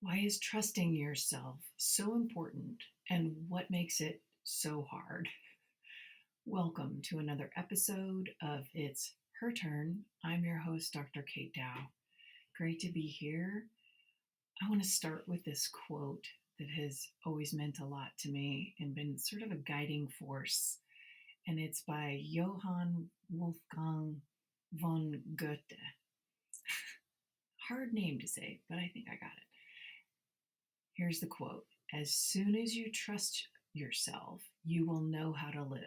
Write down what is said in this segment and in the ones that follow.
Why is trusting yourself so important and what makes it so hard? Welcome to another episode of It's Her Turn. I'm your host, Dr. Kate Dow. Great to be here. I want to start with this quote that has always meant a lot to me and been sort of a guiding force. And it's by Johanne Wolfgang Von Goethe. Hard name to say, but I think I got it. Here's the quote: as soon as you trust yourself, you will know how to live.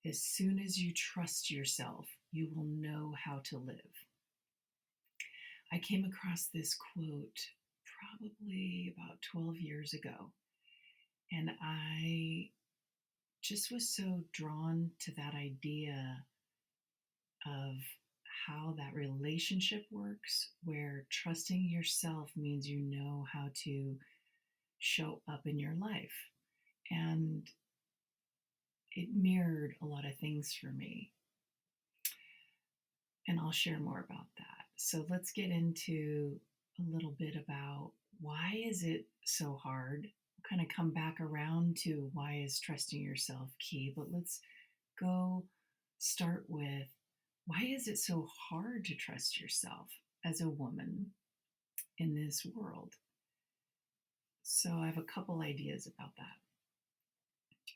As soon as you trust yourself, you will know how to live. I came across this quote probably about 12 years ago, and I just was so drawn to that idea of how that relationship works, where trusting yourself means you know how to show up in your life. And it mirrored a lot of things for me. And I'll share more about that. So let's get into a little bit about why is it so hard? We'll kind of come back around to why is trusting yourself key, but let's go start with why is it so hard to trust yourself as a woman in this world? So I have a couple ideas about that.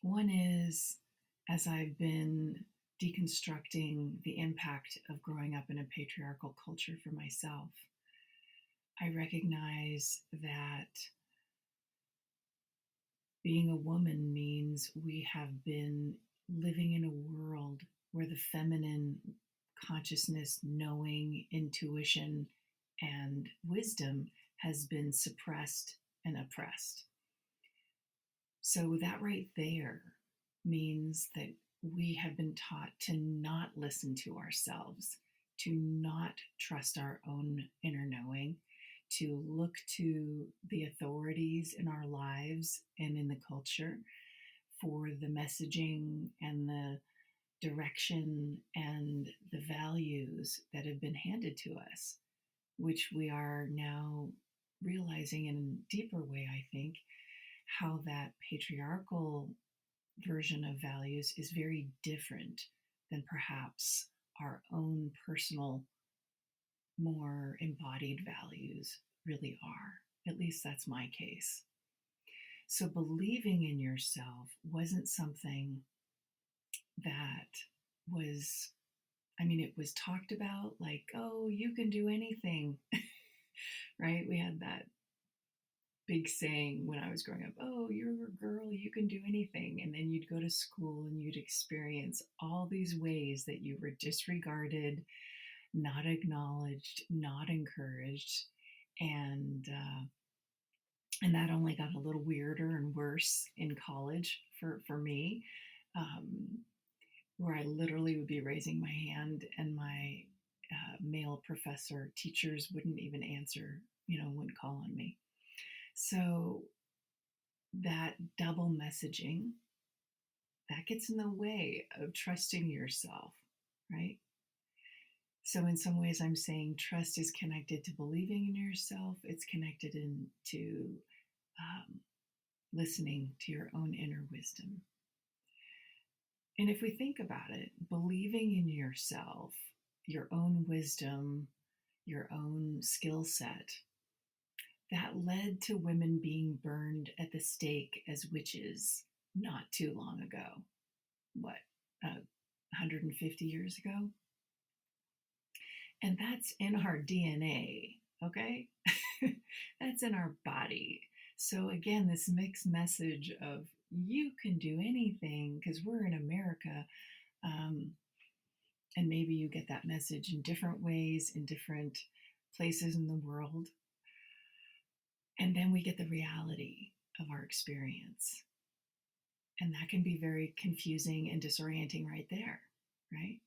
One is, as I've been deconstructing the impact of growing up in a patriarchal culture for myself, I recognize that being a woman means we have been living in a world where the feminine consciousness, knowing, intuition, and wisdom has been suppressed and oppressed. So that right there means that we have been taught to not listen to ourselves, to not trust our own inner knowing, to look to the authorities in our lives and in the culture for the messaging and the direction and the values that have been handed to us, which we are now realizing in a deeper way, I think, how that patriarchal version of values is very different than perhaps our own personal, more embodied values really are. At least that's my case. So believing in yourself wasn't something that was, it was talked about like, oh, you can do anything, right? We had that big saying when I was growing up, oh, you're a girl, you can do anything. And then you'd go to school and you'd experience all these ways that you were disregarded, not acknowledged, not encouraged. And that only got a little weirder and worse in college for me, where I literally would be raising my hand and my male professor, teachers wouldn't even answer, wouldn't call on me. So that double messaging, that gets in the way of trusting yourself, right? So in some ways, I'm saying trust is connected to believing in yourself. It's connected into listening to your own inner wisdom. And if we think about it, believing in yourself, your own wisdom, your own skill set, that led to women being burned at the stake as witches not too long ago. What, 150 years ago? And that's in our DNA, okay? That's in our body. So again, this mixed message of you can do anything because we're in America. And maybe you get that message in different ways, in different places in the world. And then we get the reality of our experience. And that can be very confusing and disorienting right there, right?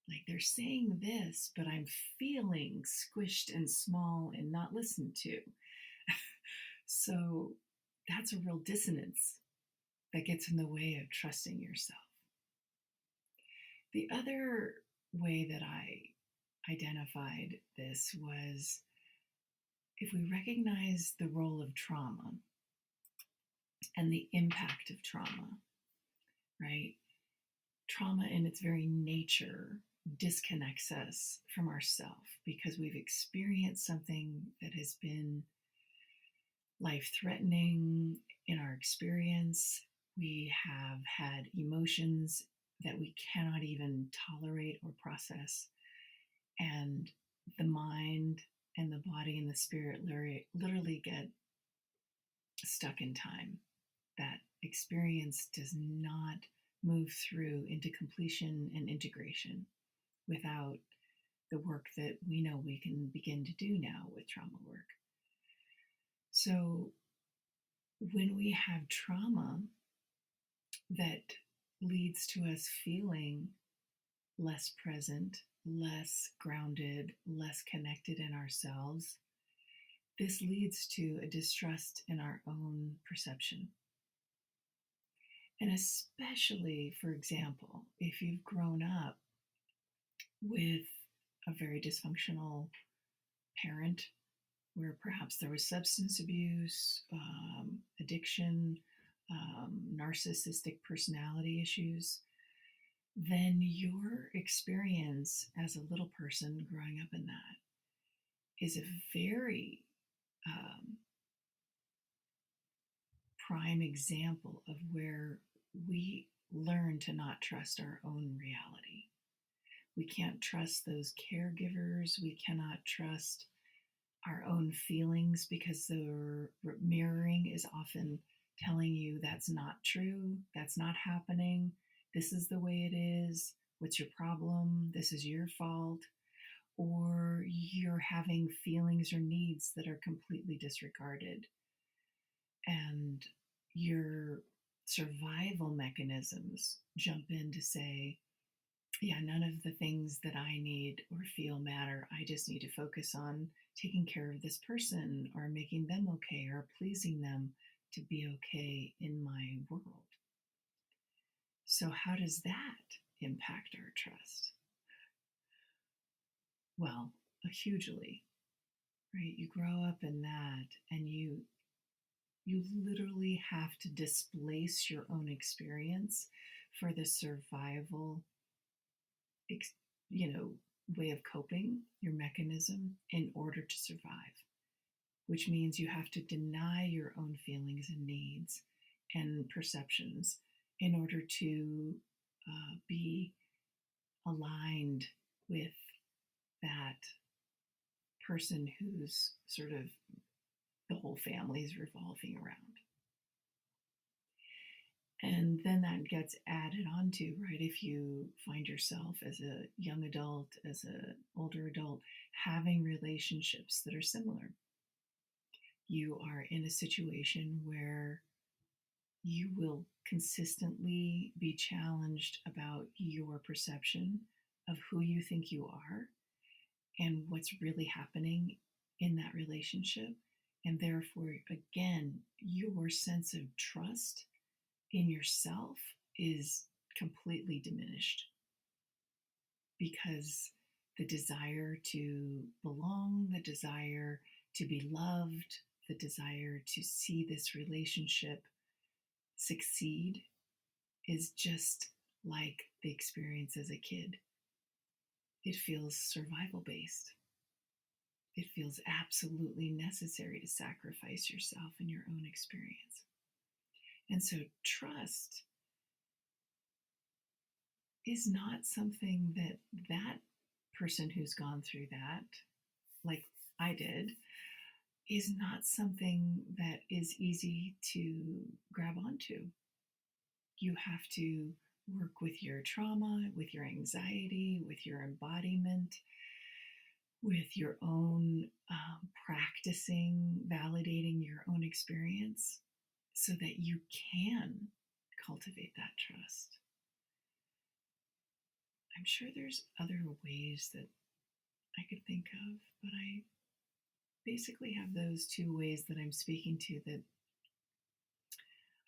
Like they're saying this, but I'm feeling squished and small and not listened to. So that's a real dissonance that gets in the way of trusting yourself. The other way that I identified this was if we recognize the role of trauma and the impact of trauma, right? Trauma in its very nature disconnects us from ourself because we've experienced something that has been life threatening in our experience. We have had emotions that we cannot even tolerate or process. And the mind and the body and the spirit literally get stuck in time. That experience does not move through into completion and integration without the work that we know we can begin to do now with trauma work. So when we have trauma that leads to us feeling less present, less grounded, less connected in ourselves, this leads to a distrust in our own perception. And especially, for example, if you've grown up with a very dysfunctional parent where perhaps there was substance abuse, addiction, narcissistic personality issues, then your experience as a little person growing up in that is a very prime example of where we learn to not trust our own reality. We can't trust those caregivers. We cannot trust our own feelings because the mirroring is often telling you that's not true, that's not happening, this is the way it is, what's your problem, this is your fault, or you're having feelings or needs that are completely disregarded. And your survival mechanisms jump in to say, yeah, none of the things that I need or feel matter. I just need to focus on taking care of this person or making them okay or pleasing them to be okay in my world. So, how does that impact our trust? Well, hugely, right? You grow up in that and you literally have to displace your own experience for the survival you know, way of coping, your mechanism, in order to survive, which means you have to deny your own feelings and needs and perceptions in order to be aligned with that person who's sort of the whole family is revolving around. And then that gets added onto, right? If you find yourself as a young adult, as an older adult, having relationships that are similar, you are in a situation where you will consistently be challenged about your perception of who you think you are and what's really happening in that relationship. And therefore, again, your sense of trust in yourself is completely diminished because the desire to belong, the desire to be loved, the desire to see this relationship succeed is just like the experience as a kid. It feels survival based. It feels absolutely necessary to sacrifice yourself in your own experience. And so trust is not something that that person who's gone through that, like I did, is not something that is easy to grab onto. You have to work with your trauma, with your anxiety, with your embodiment, with your own practicing, validating your own experience so that you can cultivate that trust. I'm sure there's other ways that I could think of, but I basically have those two ways that I'm speaking to that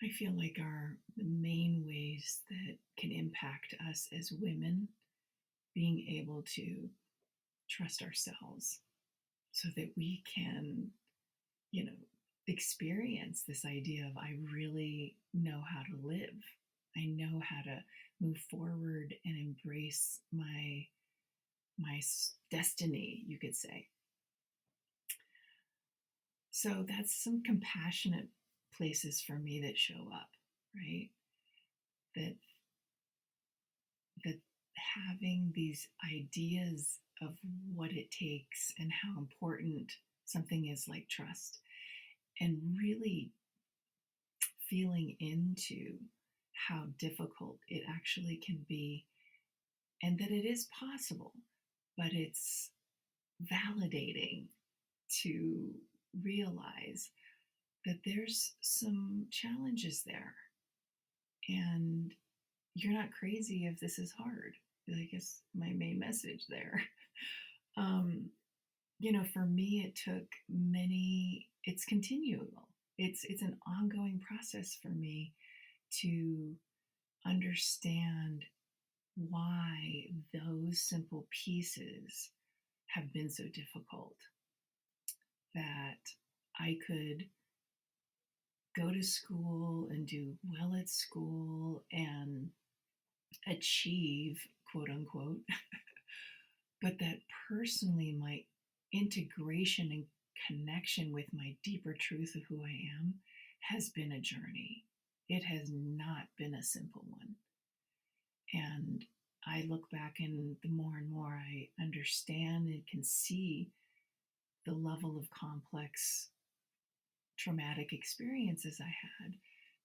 I feel like are the main ways that can impact us as women being able to trust ourselves so that we can you know, experience this idea of I really know how to live. I know how to move forward and embrace my destiny, you could say. So that's some compassionate places for me that show up, right? That that having these ideas of what it takes and how important something is like trust, and really feeling into how difficult it actually can be, and that it is possible, but it's validating to realize that there's some challenges there, and you're not crazy if this is hard. I guess my main message there. um, for me, it took many. It's continual. It's an ongoing process for me to understand why those simple pieces have been so difficult, that I could go to school and do well at school and achieve, quote unquote, but that personally my integration and connection with my deeper truth of who I am has been a journey. It has not been a simple one. And I look back, and the more and more I understand and can see the level of complex traumatic experiences I had,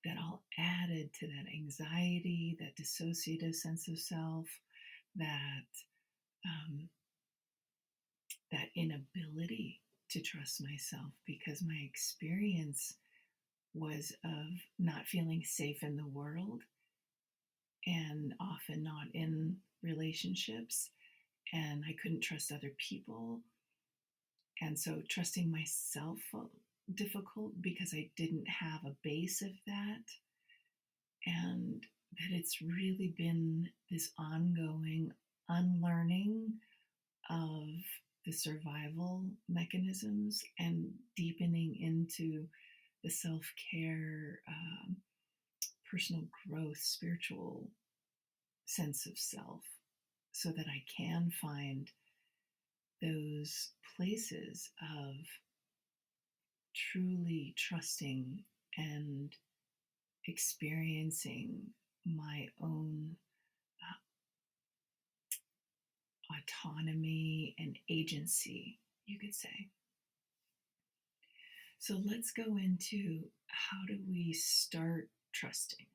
that all added to that anxiety, that dissociative sense of self, that um, that inability to trust myself, because my experience was of not feeling safe in the world, and often not in relationships, and I couldn't trust other people. And so trusting myself felt difficult because I didn't have a base of that. And that it's really been this ongoing unlearning of the survival mechanisms and deepening into the self care, personal growth, spiritual sense of self, so that I can find those places of truly trusting and experiencing my own autonomy and agency, you could say. So let's go into how do we start trusting?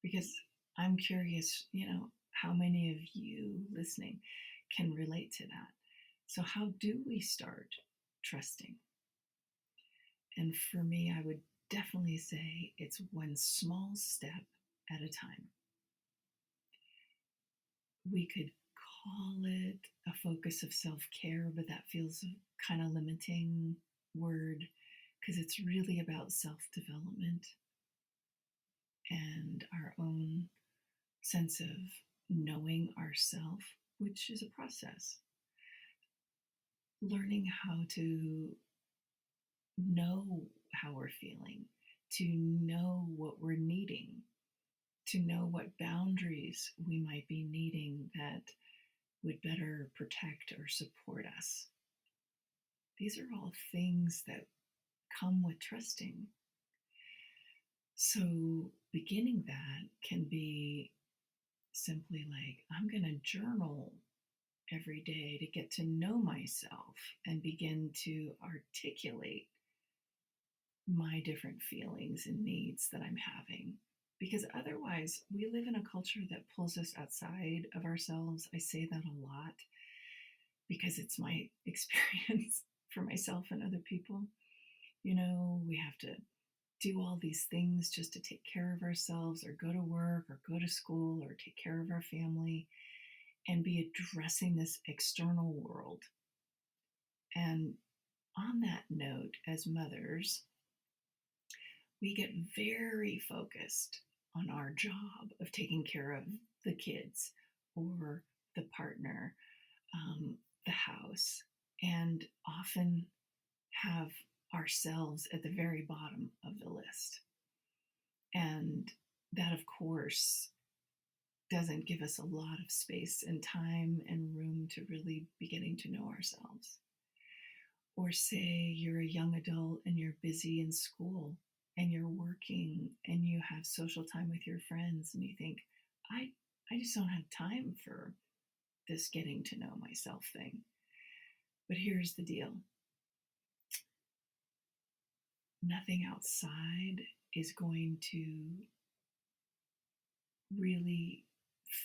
Because I'm curious, how many of you listening can relate to that. So, how do we start trusting? And for me, I would definitely say it's one small step at a time. We could call it a focus of self care, but that feels kind of limiting word, because it's really about self development and our own sense of knowing ourself, which is a process. Learning how to know how we're feeling, to know what we're needing, to know what boundaries we might be needing that would better protect or support us. These are all things that come with trusting. So, beginning that can be simply like, I'm going to journal every day to get to know myself and begin to articulate my different feelings and needs that I'm having. Because otherwise, we live in a culture that pulls us outside of ourselves. I say that a lot because it's my experience for myself and other people. We have to do all these things just to take care of ourselves, or go to work, or go to school, or take care of our family, and be addressing this external world. And on that note, as mothers, we get very focused on our job of taking care of the kids or the partner, the house, and often have ourselves at the very bottom of the list. And that, of course, doesn't give us a lot of space and time and room to really be getting to know ourselves. Or say you're a young adult and you're busy in school and you're working and you have social time with your friends and you think, I, I just don't have time for this getting to know myself thing. But here's the deal: nothing outside is going to really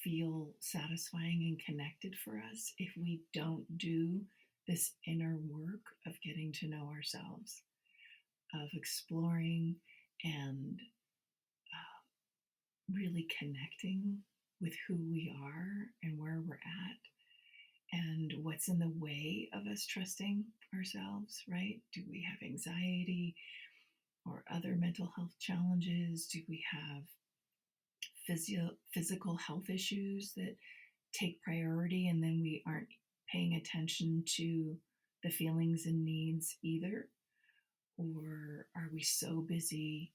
feel satisfying and connected for us if we don't do this inner work of getting to know ourselves, of exploring and really connecting with who we are and where we're at and what's in the way of us trusting ourselves, right? Do we have anxiety or other mental health challenges? Do we have physical health issues that take priority and then we aren't paying attention to the feelings and needs either? Or are we so busy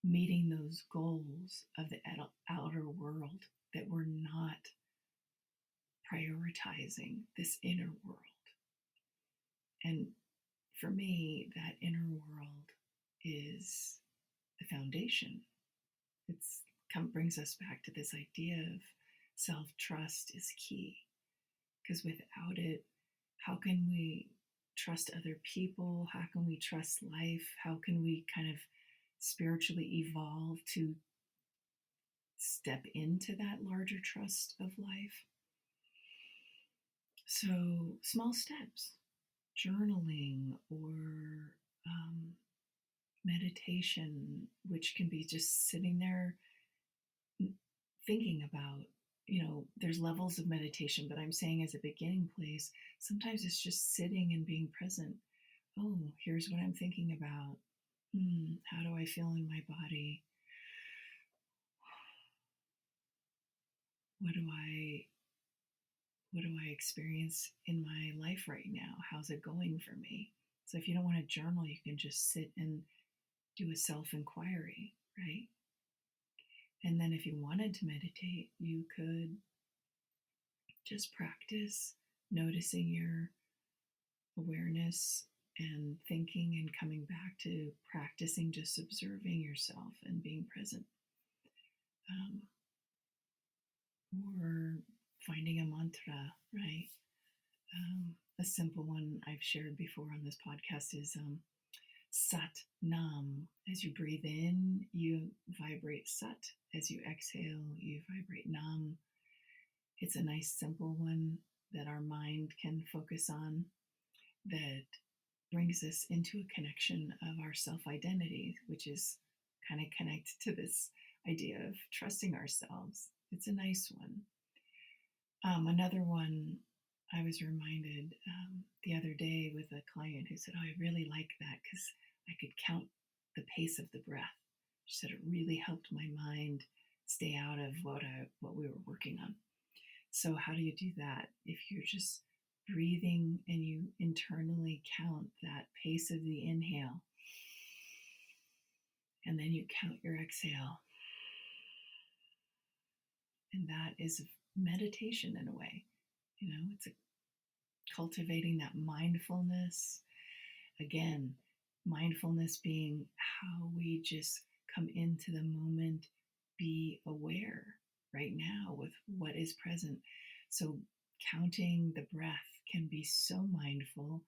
meeting those goals of the outer world that we're not prioritizing this inner world? And for me, that inner world is the foundation. It's brings us back to this idea of self-trust is key, because without it, how can we trust other people? How can we trust life? How can we kind of spiritually evolve to step into that larger trust of life? So, small steps, journaling or meditation, which can be just sitting there thinking about, there's levels of meditation, but I'm saying as a beginning place, sometimes it's just sitting and being present. Oh, here's what I'm thinking about. How do I feel in my body? What do I what do I experience in my life right now? How's it going for me? So if you don't want to journal, you can just sit and do a self-inquiry, right? And then if you wanted to meditate, you could just practice noticing your awareness and thinking and coming back to practicing just observing yourself and being present. Or finding a mantra, right? A simple one I've shared before on this podcast is Sat Nam. As you breathe in, you vibrate Sat. As you exhale, you vibrate Nam. It's a nice, simple one that our mind can focus on, that brings us into a connection of our self-identity, which is kind of connected to this idea of trusting ourselves. It's a nice one. Another one I was reminded the other day with a client who said, "Oh, I really like that because I could count the pace of the breath." She said it really helped my mind stay out of what we were working on. So how do you do that? If you're just breathing and you internally count that pace of the inhale, and then you count your exhale, and that is meditation in a way. It's cultivating that mindfulness. Again, mindfulness being how we just come into the moment, be aware right now with what is present. So counting the breath can be so mindful.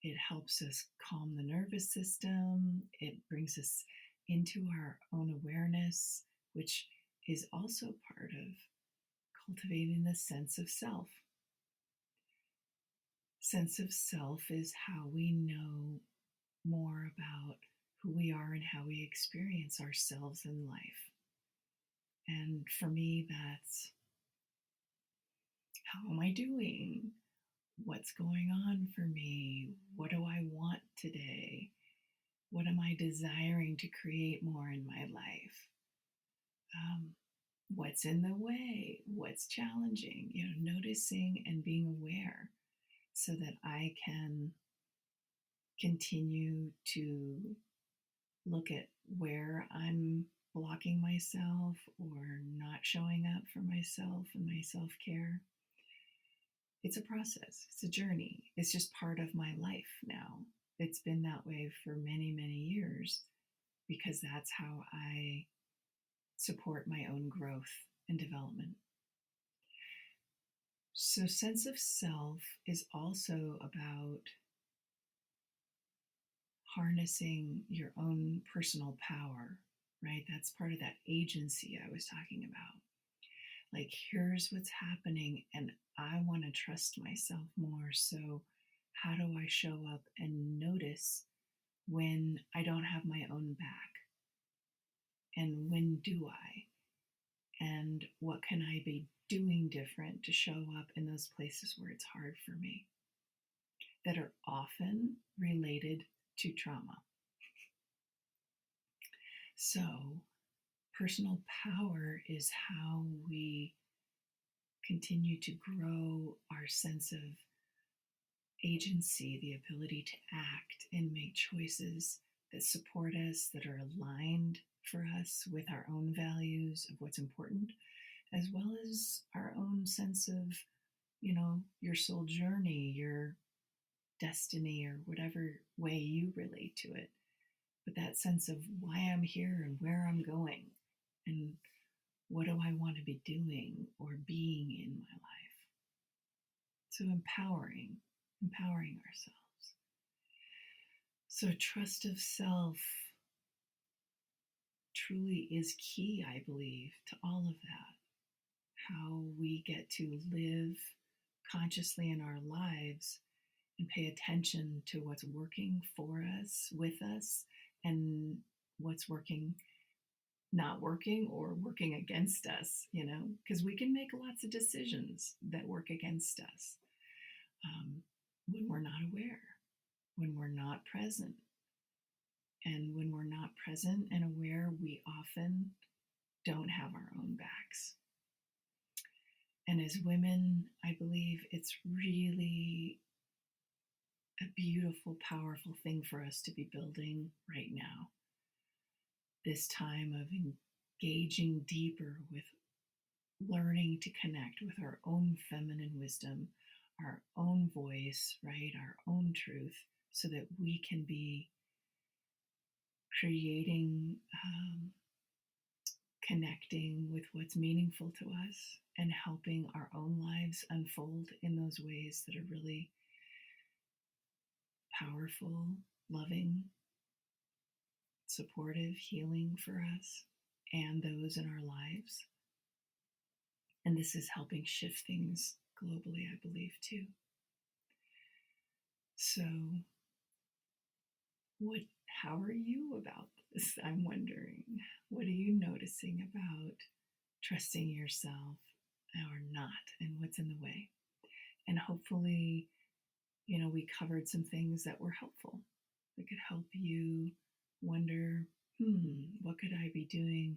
It helps us calm the nervous system. It brings us into our own awareness, which is also part of cultivating the sense of self. Sense of self is how we know more about who we are and how we experience ourselves in life. And for me, that's how am I doing? What's going on for me? What do I want today? What am I desiring to create more in my life? What's in the way? What's challenging? Noticing and being aware so that I can continue to look at where I'm blocking myself or not showing up for myself and my self care. It's a process, it's a journey. It's just part of my life now. It's been that way for many, many years because that's how I support my own growth and development. So, sense of self is also about harnessing your own personal power, right? That's part of that agency I was talking about. Like, here's what's happening, and I want to trust myself more. So, how do I show up and notice when I don't have my own back? And when do I? And what can I be doing different to show up in those places where it's hard for me, that are often related to trauma? So, personal power is how we continue to grow our sense of agency, the ability to act and make choices that support us, that are aligned for us with our own values of what's important, as well as our own sense of, your soul journey, your destiny, or whatever way you relate to it. But that sense of why I'm here and where I'm going and what do I want to be doing or being in my life. So empowering ourselves. So trust of self truly is key, I believe, to all of that. How we get to live consciously in our lives and pay attention to what's working for us, with us, and what's not working or working against us, because we can make lots of decisions that work against us when we're not aware, when we're not present. And when we're not present and aware, we often don't have our own backs. And as women, I believe it's really a beautiful, powerful thing for us to be building right now. This time of engaging deeper with learning to connect with our own feminine wisdom, our own voice, right? Our own truth, so that we can be creating, connecting with what's meaningful to us and helping our own lives unfold in those ways that are really powerful, loving, supportive, healing for us and those in our lives. And this is helping shift things globally, I believe, too. So, how are you about this? I'm wondering. What are you noticing about trusting yourself or not, and what's in the way? And hopefully, we covered some things that were helpful, that could help you wonder, what could I be doing?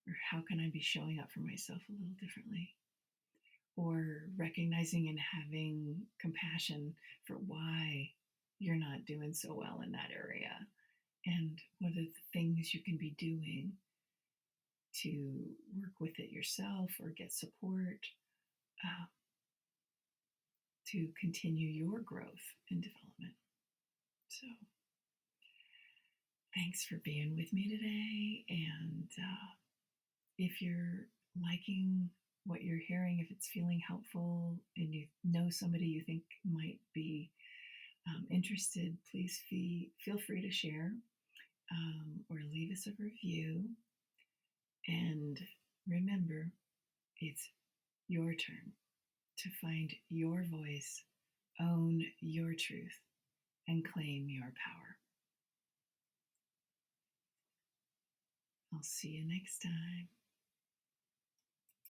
Or how can I be showing up for myself a little differently? Or recognizing and having compassion for why you're not doing so well in that area. And what are the things you can be doing to work with it yourself or get support to continue your growth and development. So, thanks for being with me today. And if you're liking what you're hearing, if it's feeling helpful and you know somebody you think might be interested, please feel free to share or leave us a review. And remember, it's your turn to find your voice, own your truth, and claim your power. I'll see you next time.